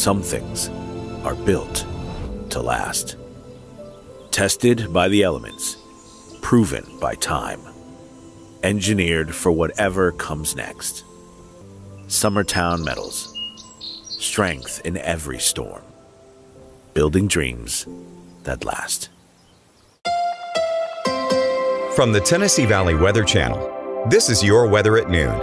Some things are built to last. Tested by the elements, proven by time, engineered for whatever comes next. Summertown Metals. Strength in every storm. Building dreams that last. From the Tennessee Valley Weather Channel, this is your weather at noon.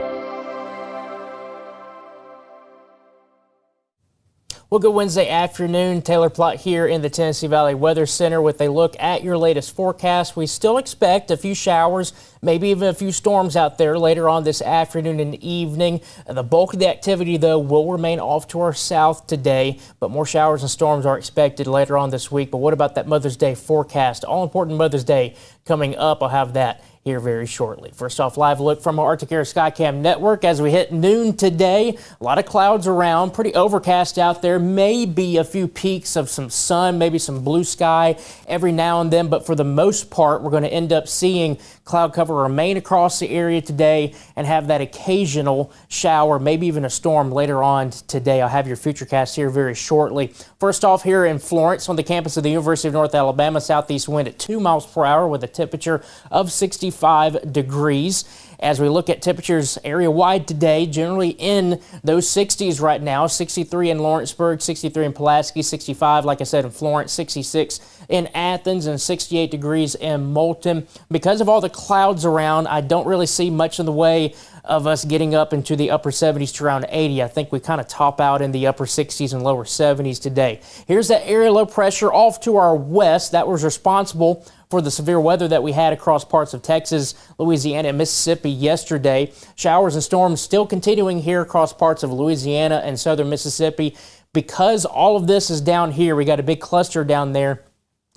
Well, good Wednesday afternoon. Taylor Plott here in the Tennessee Valley Weather Center with a look at your latest forecast. We still expect a few showers, maybe even a few storms out there later on this afternoon and evening. The bulk of the activity, though, will remain off to our south today, but more showers and storms are expected later on this week. But what about that Mother's Day forecast? All-important Mother's Day coming up. I'll have that here very shortly. First off, live look from our Arctic Air Skycam network as we hit noon today. A lot of clouds around, pretty overcast out there. Maybe a few peaks of some sun, maybe some blue sky every now and then, but for the most part, we're going to end up seeing cloud cover remain across the area today and have that occasional shower, maybe even a storm later on today. I'll have your Futurecast here very shortly. First off, here in Florence on the campus of the University of North Alabama, southeast wind at 2 miles per hour with a temperature of 65 degrees. As we look at temperatures area-wide today, generally in those 60s right now, 63 in Lawrenceburg, 63 in Pulaski, 65, like I said, in Florence, 66 in Athens, and 68 degrees in Moulton. Because of all the clouds around, I don't really see much in the way of us getting up into the upper 70s to around 80. I think we kind of top out in the upper 60s and lower 70s today. Here's that area low pressure off to our west that was responsible for the severe weather that we had across parts of Texas, Louisiana, and Mississippi yesterday. Showers and storms still continuing here across parts of Louisiana and southern Mississippi. Because all of this is down here, we got a big cluster down there.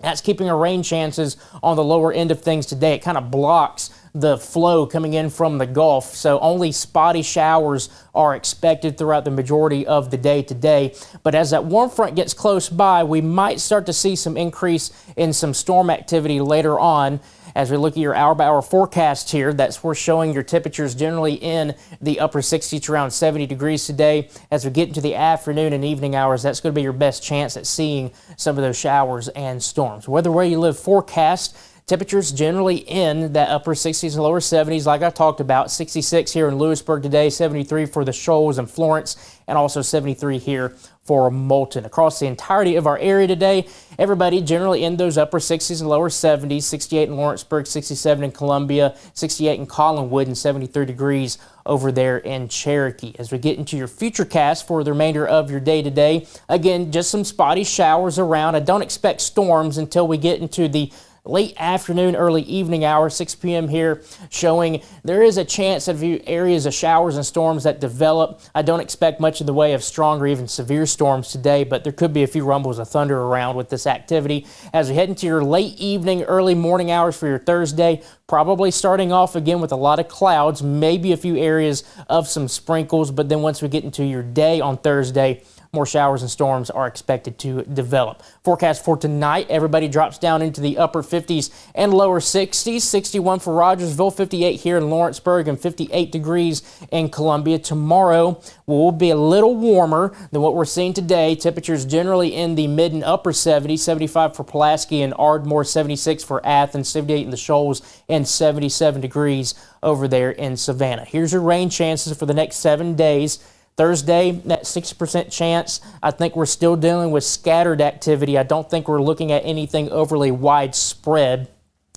That's keeping our rain chances on the lower end of things today. It kind of blocks the flow coming in from the Gulf, so only spotty showers are expected throughout the majority of the day today. But as that warm front gets close by, we might start to see some increase in some storm activity later on. As we look at your hour-by-hour forecast here, that's we're showing your temperatures generally in the upper 60s to around 70 degrees today. As we get into the afternoon and evening hours, that's going to be your best chance at seeing some of those showers and storms. Weather where you live forecast. Temperatures generally in that upper 60s and lower 70s, like I talked about. 66 here in Lewisburg today, 73 for the Shoals and Florence, and also 73 here for Moulton. Across the entirety of our area today, everybody generally in those upper 60s and lower 70s, 68 in Lawrenceburg, 67 in Columbia, 68 in Collinwood, and 73 degrees over there in Cherokee. As we get into your Futurecast for the remainder of your day today, again, just some spotty showers around. I don't expect storms until we get into the late afternoon, early evening hours, 6 p.m. here, showing there is a chance of a few areas of showers and storms that develop. I don't expect much in the way of strong or even severe storms today, but there could be a few rumbles of thunder around with this activity. As we head into your late evening, early morning hours for your Thursday, probably starting off again with a lot of clouds, maybe a few areas of some sprinkles, but then once we get into your day on Thursday, more showers and storms are expected to develop. Forecast for tonight, everybody drops down into the upper 50s and lower 60s. 61 for Rogersville, 58 here in Lawrenceburg, and 58 degrees in Columbia. Tomorrow will be a little warmer than what we're seeing today. Temperatures generally in the mid and upper 70s, 75 for Pulaski and Ardmore, 76 for Athens, 78 in the Shoals, and 77 degrees over there in Savannah. Here's your rain chances for the next 7 days. Thursday, that 60% chance. I think we're still dealing with scattered activity. I don't think we're looking at anything overly widespread.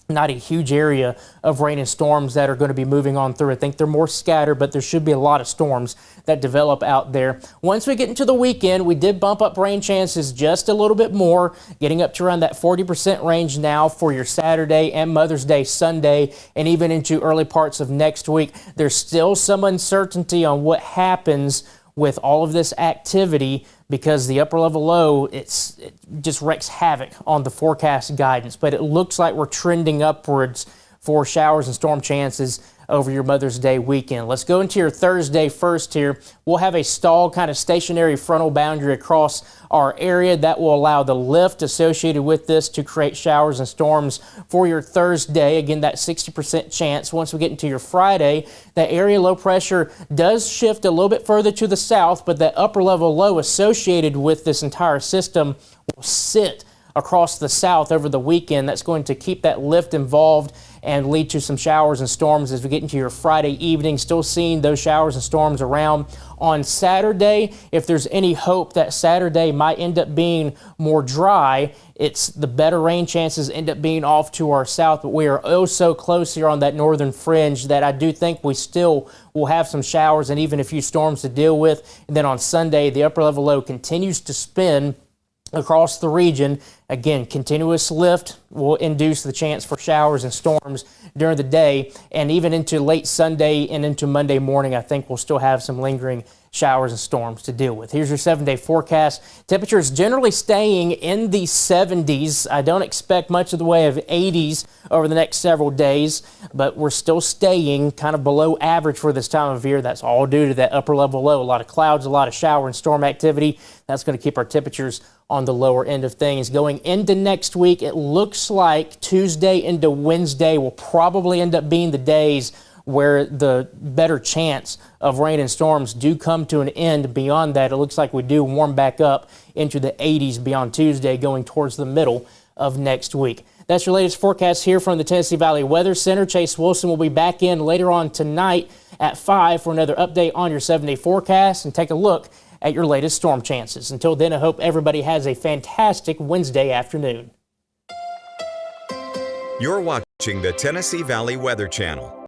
Not a huge area of rain and storms that are going to be moving on through. I think they're more scattered, but there should be a lot of storms that develop out there. Once we get into the weekend, we did bump up rain chances just a little bit more, getting up to around that 40% range now for your Saturday and Mother's Day Sunday, and even into early parts of next week. There's still some uncertainty on what happens with all of this activity because the upper level low, it just wreaks havoc on the forecast guidance. But it looks like we're trending upwards for showers and storm chances over your Mother's Day weekend. Let's go into your Thursday first here. We'll have a stalled kind of stationary frontal boundary across our area that will allow the lift associated with this to create showers and storms for your Thursday. Again, that 60% chance. Once we get into your Friday, that area low pressure does shift a little bit further to the south, but that upper level low associated with this entire system will sit across the south over the weekend. That's going to keep that lift involved and lead to some showers and storms as we get into your Friday evening. Still seeing those showers and storms around on Saturday. If there's any hope that Saturday might end up being more dry, it's the better rain chances end up being off to our south, but we are oh so close here on that northern fringe that I do think we still will have some showers and even a few storms to deal with. And then on Sunday, the upper level low continues to spin across the region. Again, continuous lift will induce the chance for showers and storms during the day, and even into late Sunday and into Monday morning, I think we'll still have some lingering showers and storms to deal with. Here's your 7-day forecast. Temperatures generally staying in the 70s. I don't expect much of the way of 80s over the next several days, but we're still staying kind of below average for this time of year. That's all due to that upper level low. A lot of clouds, a lot of shower and storm activity. That's going to keep our temperatures on the lower end of things. Going into next week, it looks like Tuesday into Wednesday will probably end up being the days where the better chance of rain and storms do come to an end. Beyond that, it looks like we do warm back up into the 80s beyond Tuesday, going towards the middle of next week. That's your latest forecast here from the Tennessee Valley Weather Center. Chase Wilson will be back in later on tonight at 5 for another update on your 7-day forecast and take a look at your latest storm chances. Until then, I hope everybody has a fantastic Wednesday afternoon. You're watching the Tennessee Valley Weather Channel.